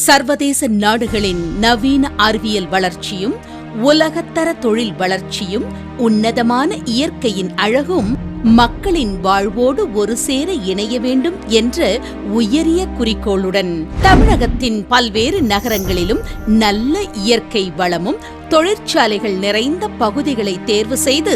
சர்வதேச நாடுகளின் நவீன அறிவியல் வளர்ச்சியும் உலகத்தர தொழில் வளர்ச்சியும் உன்னதமான இயற்கையின் அழகும் மக்களின் வாழ்வோடு ஒரு சேர இணைய வேண்டும் என்ற உயரிய குறிக்கோளுடன் தமிழகத்தின் பல்வேறு நகரங்களிலும் நல்ல இயற்கை வளமும் தொழிற்சாலைகள் நிறைந்த பகுதிகளை தேர்வு செய்து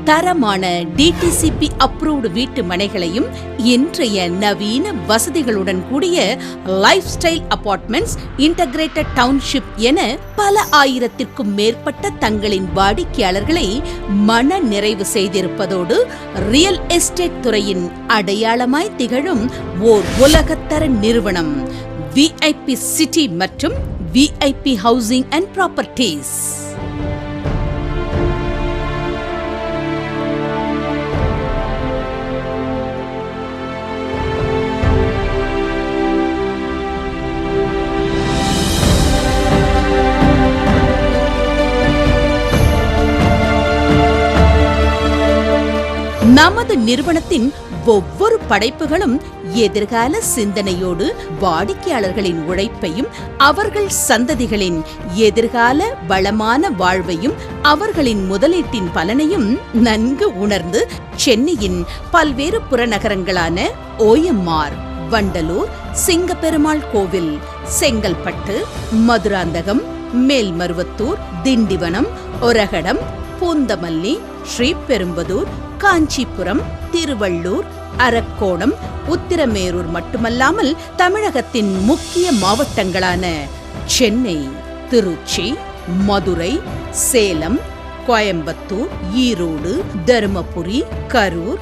தரமான DTCP அப்ரூவ்டு வீட்டு மனைகளையும் இன்றைய நவீன வசதிகளுடன் கூடிய life style apartments, integrated township என பல ஆயிரத்திற்கும் மேற்பட்ட தங்களின் வாடிக்கையாளர்களை மன நிறைவு செய்திருப்பதோடு ரியல் எஸ்டேட் துறையின் அடையாளமாய் திகழும் ஓர் உலகத்தர நிறுவனம் VIP சிட்டி மற்றும் VIP ஹவுசிங் அண்ட் ப்ராப்பர்ட்டீஸ். நமது நிறுவனத்தின் ஒவ்வொரு படைப்புகளும் எதிர்கால சிந்தனையோடு வாடிக்கையாளர்களின் உழைப்பையும் அவர்கள் சந்ததிகளின் எதிர்கால வளமான வாழ்வையும் அவர்களின் முதலீட்டின் பலனையும் நன்கு உணர்ந்து சென்னையின் பல்வேறு புறநகரங்களான OMR, வண்டலூர், சிங்கப்பெருமாள் கோவில், செங்கல்பட்டு, மதுராந்தகம், மேல்மருவத்தூர், திண்டிவனம், ஒரகடம், பூந்தமல்லி, ஸ்ரீபெரும்புதூர், காஞ்சிபுரம், திருவள்ளூர், அரக்கோணம், உத்திரமேரூர் மட்டுமல்லாமல் தமிழகத்தின் முக்கிய மாவட்டங்களான சென்னை, திருச்சி, மதுரை, சேலம், கோயம்புத்தூர், ஈரோடு, தருமபுரி, கரூர்,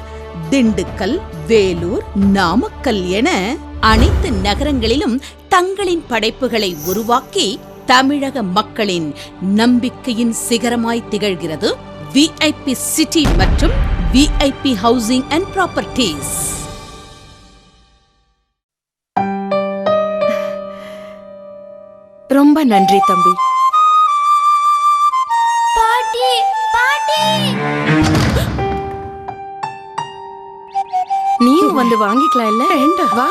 திண்டுக்கல், வேலூர், நாமக்கல் என அனைத்து நகரங்களிலும் தங்களின் படைப்புகளை உருவாக்கி தமிழக மக்களின் நம்பிக்கையின் சிகரமாய் திகழ்கிறது VIP சிட்டி மற்றும் VIP ஹவுசிங் அண்ட் ப்ராப்பர்ட்டீஸ். ரொம்ப நன்றி தம்பி. பாட்டி பாட்டி, நீயும் வந்து வாங்கிக்கலாம் இல்ல? வா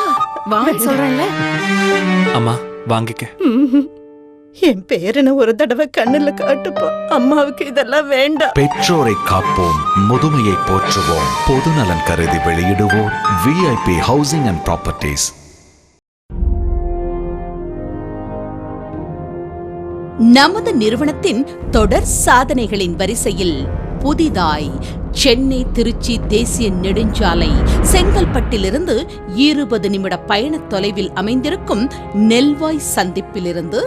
வாங்க சொல்றேன்ல. அம்மா வாங்கிக்க. என் பேரனை ஒரு தடவை கண்ணுல காட்டுப்பா. அம்மாவுக்கு இதெல்லாம் வேண்டாம். பெற்றோரை காப்போம், முதுமையை போற்றுவோம். பொதுநலன் கருதி வெளியிடுவோம் VIP ஹவுசிங் அண்ட் ப்ராப்பர்ட்டீஸ். நமது நிறுவனத்தின் தொடர் சாதனைகளின் வரிசையில் புதிதாய் சென்னை திருச்சி தேசிய நெடுஞ்சாலை செங்கல்பட்டிலிருந்து 20 நிமிட பயண தொலைவில் அமைந்திருக்கும் நெல்வாய் சந்திப்பிலிருந்து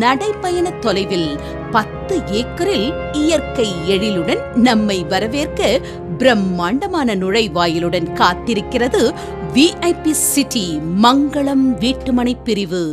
நடைபயண தொலைவில் 10 ஏக்கரில் இயற்கை எழிலுடன் நம்மை வரவேற்க பிரம்மாண்டமான நுழைவாயிலுடன் காத்திருக்கிறது VIP சிட்டி மங்களம் வீட்டுமனை பிரிவு.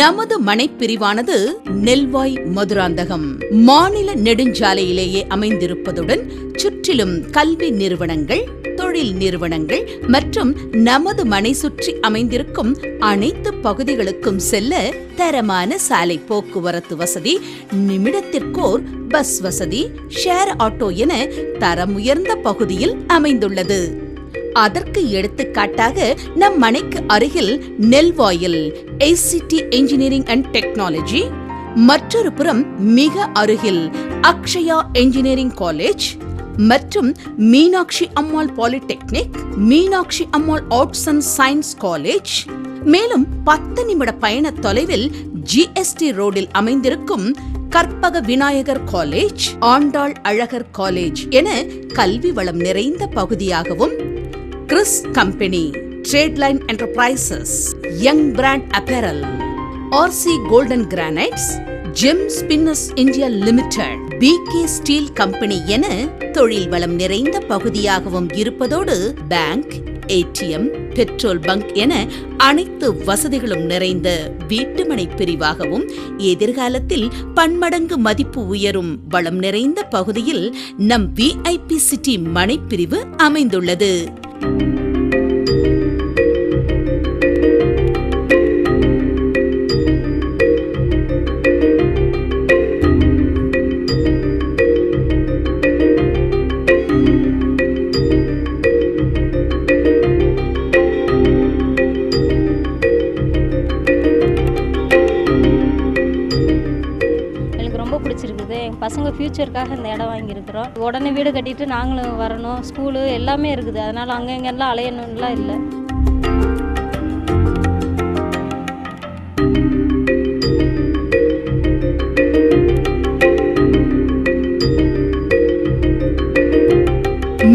நமது மனைப்பிரிவானது நெல்வாய் மதுராந்தகம் மாநில நெடுஞ்சாலையிலேயே அமைந்திருப்பதுடன் சுற்றிலும் கல்வி நிறுவனங்கள், தொழில் நிறுவனங்கள் மற்றும் நமது மனை சுற்றி அமைந்திருக்கும் அனைத்து பகுதிகளுக்கும் செல்ல தரமான சாலை போக்குவரத்து வசதி, நிமிடத்திற்கோர் பஸ் வசதி, ஷேர் ஆட்டோ என தரமுயர்ந்த பகுதியில் அமைந்துள்ளது. அதற்கு எடுத்துக்காட்டாக நம் மனைக்கு அருகில் நெல்வாயில் ACT இன்ஜினியரிங் அண்ட் டெக்னாலஜி, மற்றொரு புறம் மிக அருகில் அக்ஷயா இன்ஜினியரிங் காலேஜ் மற்றும் Meenakshi Ammal polytechnic, Meenakshi Ammal arts and science college, மேலும் 10 நிமிட பயண தொலைவில் GST ரோடில் அமைந்திருக்கும் கற்பக விநாயகர் காலேஜ், ஆண்டாள் அழகர் காலேஜ் என கல்வி வளம் நிறைந்த பகுதியாகவும் Chris company, Tradeline Enterprises, Young Brand Apparel, RC Golden Granites, GeM spinners India limited, PK steel company என தொழில் வளம் நிறைந்த பகுதியாகவும் இருப்பதோடு பேங்க், ஏடிஎம், பெட்ரோல் பங்க் என அனைத்து வசதிகளும் நிறைந்த வீட்டுமனை பிரிவாகவும் எதிர்காலத்தில் பன்மடங்கு மதிப்பு உயரும் வளம் நிறைந்த பகுதியில் நம் VIP சிட்டி மனைப்பிரிவு அமைந்துள்ளது. பசங்க ஃபியூச்சருக்காக இந்த இடம் வாங்கியிருக்கிறோம். உடனே வீடு கட்டிட்டு நாங்களும் வரணும், ஸ்கூலு எல்லாமே இருக்குது. அதனால் அங்கே இங்கெல்லாம் அலையணும்லாம் இல்லை.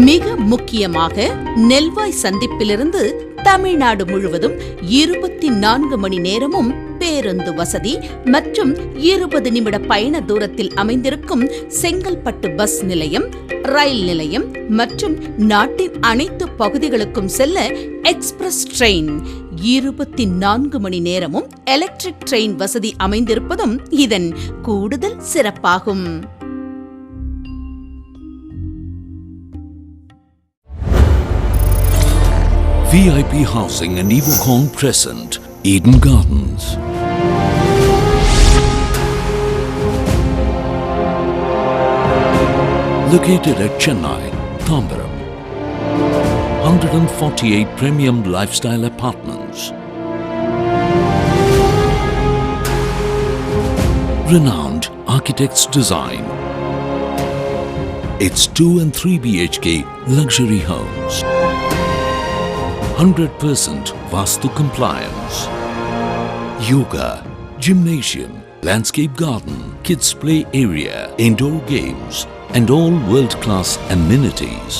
மிக முக்கியமாக நெல்வாய் சந்திப்பிலிருந்து தமிழ்நாடு முழுவதும் 24 மணி நேரமும் பேருந்து வசதி மற்றும் 20 நிமிட பயண தூரத்தில் அமைந்திருக்கும் செங்கல்பட்டு பஸ் நிலையம், ரயில் நிலையம் மற்றும் நாட்டின் அனைத்து பகுதிகளுக்கும் செல்ல எக்ஸ்பிரஸ் ட்ரெயின், 24 மணி நேரமும் எலக்ட்ரிக் ட்ரெயின் வசதி அமைந்திருப்பதும் இதன் கூடுதல் சிறப்பாகும். VIP Housing and Evocon present Eden Gardens. Located at Chennai, Thambaram. 148 premium lifestyle apartments. Renowned architects' design. It's 2 and 3 BHK luxury homes. 100% Vastu compliance. Yoga, gymnasium, landscape garden, kids play area, indoor games and all world-class amenities.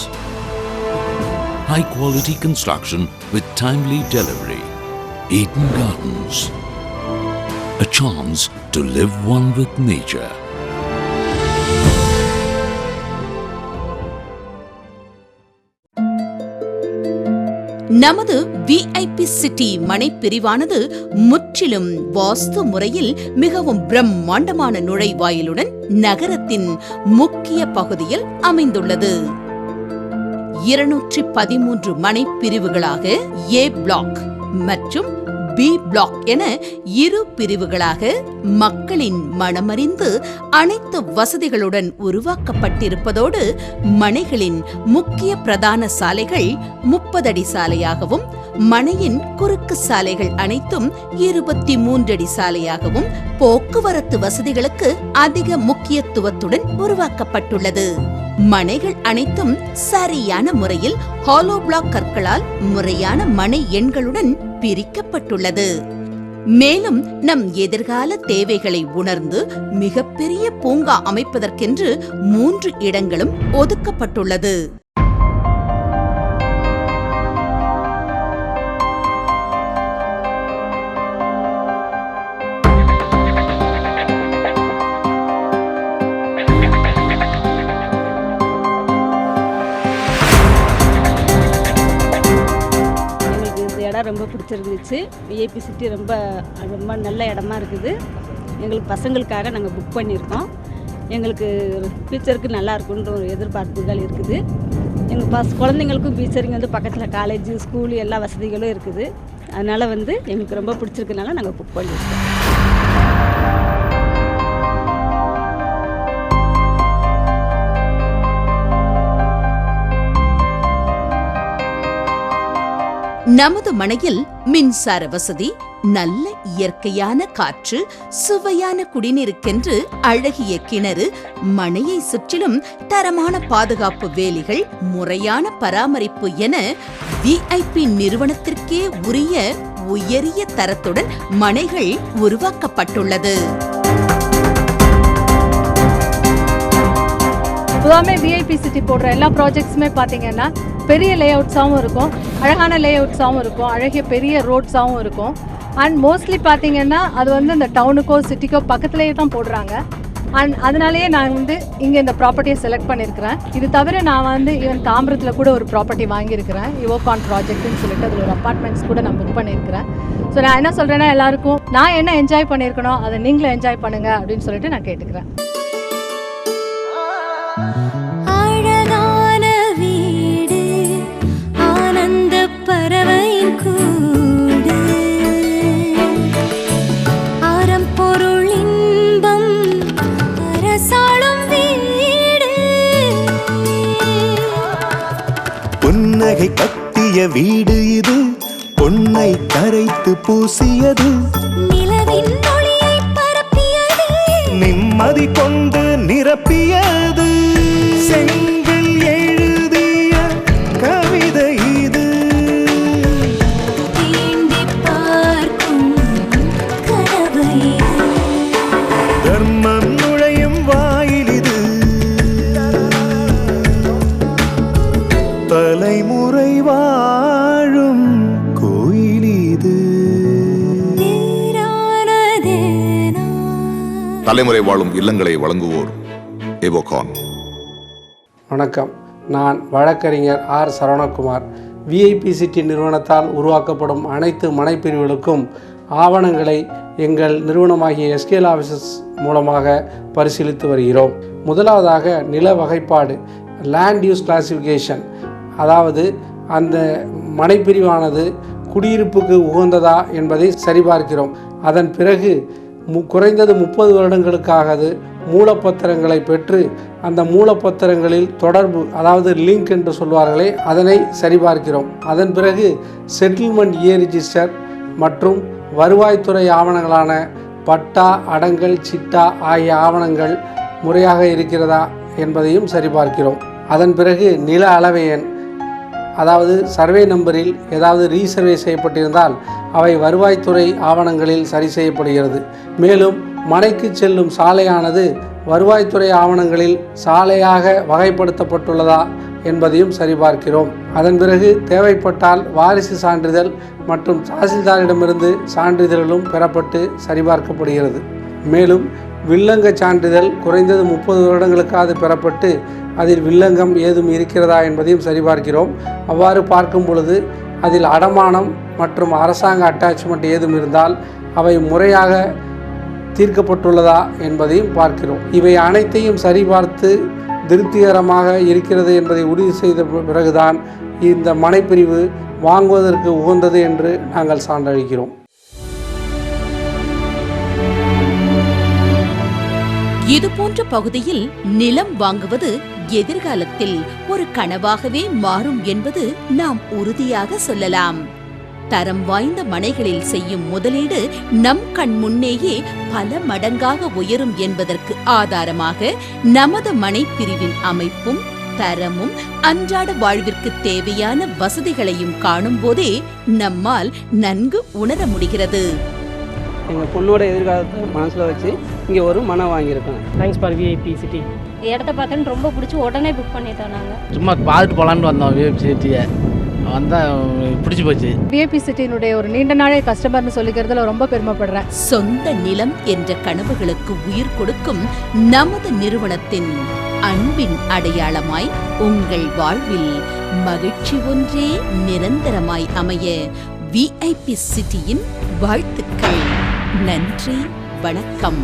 High quality construction with timely delivery. Eden Gardens. A chance to live one with nature. நமது VIP city மனைப்பிரிவானது முற்றிலும் வாஸ்து முறையில் மிகவும் பிரம்மாண்டமான நுழைவாயிலுடன் நகரத்தின் முக்கிய பகுதியில் அமைந்துள்ளது. 213 மனைப்பிரிவுகளாக A black மற்றும் B பிளாக் என இரு பிரிவுகளாக மக்களின் மனமறிந்து அனைத்து வசதிகளுடன் உருவாக்கப்பட்டிருப்பதோடு மனைகளின் முக்கிய பிரதான சாலைகள் 30 அடி சாலையாகவும் மனையின் குறுக்கு சாலைகள் அனைத்தும் 23 அடி சாலையாகவும் போக்குவரத்து வசதிகளுக்கு அதிக முக்கியத்துவத்துடன் உருவாக்கப்பட்டுள்ளது. மனைகள் அனைத்தும் சரியான முறையில் ஹாலோ பிளாக் கற்களால் முறையான மனை எண்களுடன் பிரிக்கப்பட்டுள்ளது. மேலும் நம் எதிர்கால தேவைகளை உணர்ந்து மிகப்பெரிய பூங்கா அமைப்பதற்கென்று 3 இடங்களும் ஒதுக்கப்பட்டுள்ளது. ரொம்ப பிடிச்சிருந்துச்சு. VIP சிட்டி ரொம்ப நல்ல இடமா இருக்குது. எங்களுக்கு பசங்களுக்காக நாங்கள் புக் பண்ணியிருக்கோம். எங்களுக்கு ஃபியூச்சருக்கு நல்லா இருக்குன்ற ஒரு எதிர்பார்ப்புகள் இருக்குது. எங்கள் குழந்தைங்களுக்கும் ஃபியூச்சருங்க வந்து பக்கத்தில் காலேஜ், ஸ்கூலு எல்லா வசதிகளும் இருக்குது. அதனால் எங்களுக்கு ரொம்ப பிடிச்சிருக்கனால நாங்கள் புக் பண்ணியிருக்கோம். நமது மனையில் மின்சார வசதி, நல்ல இயற்கையான காற்று, சுவையான குடிநீருக்கென்று அழகிய கிணறு, மனையை சுற்றிலும் தரமான பாதுகாப்பு வேலிகள், முறையான பராமரிப்பு என VIP நிறுவனத்திற்கே உரிய உயரிய தரத்துடன் மனைகள் உருவாக்கப்பட்டுள்ளது. பொதுவாமே VIP சிட்டி போடுற எல்லா ப்ராஜெக்ட்ஸுமே பார்த்தீங்கன்னா பெரிய லே அவுட்ஸாகவும் இருக்கும். அழகான லேஅவுட்ஸாகவும் இருக்கும், அழகிய பெரிய ரோட்ஸாகவும் இருக்கும். அண்ட் மோஸ்ட்லி பார்த்தீங்கன்னா அது வந்து இந்த டவுனுக்கோ சிட்டிக்கோ பக்கத்துலேயே தான் போடுறாங்க. அண்ட் அதனாலேயே நான் வந்து இங்கே இந்த ப்ராப்பர்ட்டியை செலக்ட் பண்ணியிருக்கிறேன். இது தவிர நான் வந்து ஈவன் தாம்பரத்தில் கூட ஒரு ப்ராப்பர்ட்டி வாங்கியிருக்கிறேன், யுவோகான் ப்ராஜெக்ட்னு சொல்லிட்டு. அதில் ஒரு அப்பார்ட்மெண்ட்ஸ் கூட நான் புக் பண்ணியிருக்கிறேன். ஸோ நான் என்ன சொல்கிறேன்னா, எல்லாருக்கும் நான் என்ன என்ஜாய் பண்ணியிருக்கணும் அதை நீங்களும் என்ஜாய் பண்ணுங்க அப்படின்னு சொல்லிட்டு நான் கேட்டுக்கிறேன். அழகான வீடு, ஆனந்த பறவையின் கூடு, அறம் பொருள் இன்பம் அரசாளும் வீடு, புன்னகை கட்டிய வீடு இது, பொன்னை கரைத்து பூசியது, நிலவின் ஒளியை பரப்பியது, நிம்மதி கொண்டு நிரப்பியது, செங்கல் எழுதிய கவிதை இது, தீண்டி பார்க்கும் கனவு இது, தர்மம் நுழையும் வாயில் இது, தலைமுறை வாழும் கோயில் இது. தேரானதேனா. தலைமுறை வாழும் இல்லங்களை வழங்குவோர் எவோகான். வணக்கம், நான் வழக்கறிஞர் ஆர் சரவணகுமார். விஐபி சிட்டி நிறுவனத்தால் உருவாக்கப்படும் அனைத்து மனைப்பிரிவுகளுக்கும் ஆவணங்களை எங்கள் நிறுவனமாகிய எஸ்கேல் ஆஃபீஸஸ் மூலமாக பரிசீலித்து வருகிறோம். முதலாவதாக நில வகைப்பாடு, லேண்ட் யூஸ் கிளாசிஃபிகேஷன், அதாவது அந்த மனைப்பிரிவானது குடியிருப்புக்கு உகந்ததா என்பதை சரிபார்க்கிறோம். அதன் பிறகு குறைந்தது 30 வருடங்களுக்காக மூலப்பத்திரங்களை பெற்று அந்த மூலப்பத்திரங்களில் தொடர்பு, அதாவது லிங்க் என்று சொல்வார்களே, அதனை சரிபார்க்கிறோம். அதன் பிறகு செட்டில்மெண்ட் இயர் ரிஜிஸ்டர் மற்றும் வருவாய்த்துறை ஆவணங்களான பட்டா, அடங்கல், சிட்டா ஆகிய ஆவணங்கள் முறையாக இருக்கிறதா என்பதையும் சரிபார்க்கிறோம். அதன் பிறகு நில அளவை எண், அதாவது சர்வே நம்பரில் ஏதாவது ரீசர்வே செய்யப்பட்டிருந்தால் அவை வருவாய்த்துறை ஆவணங்களில் சரி செய்யப்படுகிறது. மேலும் மனைக்கு செல்லும் சாலையானது வருவாய்த்துறை ஆவணங்களில் சாலையாக வகைப்படுத்தப்பட்டுள்ளதா என்பதையும் சரிபார்க்கிறோம். அதன் பிறகு தேவைப்பட்டால் வாரிசு சான்றிதழ் மற்றும் தாசில்தாரிடமிருந்து சான்றிதழ்களும் பெறப்பட்டு சரிபார்க்கப்படுகிறது. மேலும் வில்லங்க சான்றிதழ் குறைந்தது 30 வருடங்களுக்காவது பெறப்பட்டு அதில் வில்லங்கம் ஏதும் இருக்கிறதா என்பதையும் சரிபார்க்கிறோம். அவ்வாறு பார்க்கும் பொழுது அதில் அடமானம் மற்றும் அரசாங்க அட்டாச்மெண்ட் ஏதும் இருந்தால் அவை முறையாக தீர்க்கப்பட்டுள்ளதா என்பதையும் பார்க்கிறோம். இவை அனைத்தையும் சரிபார்த்து திருப்திகரமாக இருக்கிறது என்பதை உறுதி செய்த பிறகுதான் இந்த மனைப்பிரிவு வாங்குவதற்கு உகந்தது என்று நாங்கள் சான்றளிக்கிறோம். இதுபோன்ற பகுதியில் நிலம் வாங்குவது எதிர்காலத்தில் ஒரு கனவாகவே மாறும் என்பது நாம் உறுதியாக சொல்லலாம். தரம் வாய்ந்த மனைகளில் செய்யும் முதலீடு நம் கண் முன்னேயே பல மடங்காக உயரும் என்பதற்கு ஆதாரமாக நமது மனைப்பிரிவின் அமைப்பும் தரமும் அன்றாட வாழ்விற்கு தேவையான வசதிகளையும் காணும் போதே நம்மால் நன்கு உணர முடிகிறது. எங்கள் பொண்ணோட எதிர்காலத்தை மனசில் வச்சு இங்கே ஒரு மனம் வாங்கியிருக்கோம். Thanks for VIP city. இடத்த பார்த்தோன்னு ரொம்ப பிடிச்சி உடனே புக் பண்ணிட்டோம். நாங்கள் சும்மா பார்த்துட்டு போகலான்னு வந்தோம். விஐபி சிட்டியை வந்தால் பிடிச்சி போச்சு. விஐபி சிட்டியினுடைய ஒரு நீண்ட நாளே கஸ்டமர்னு சொல்லிக்கிறதுல ரொம்ப பெருமைப்படுறேன். சொந்த நிலம் என்ற கனவுகளுக்கு உயிர் கொடுக்கும் நமது நிறுவனத்தின் அன்பின் அடையாளமாய் உங்கள் வாழ்வில் மகிழ்ச்சி ஒன்றே நிரந்தரமாய் அமைய விஐபி சிட்டியின் வாழ்த்துக்கள். நன்றி, வணக்கம்.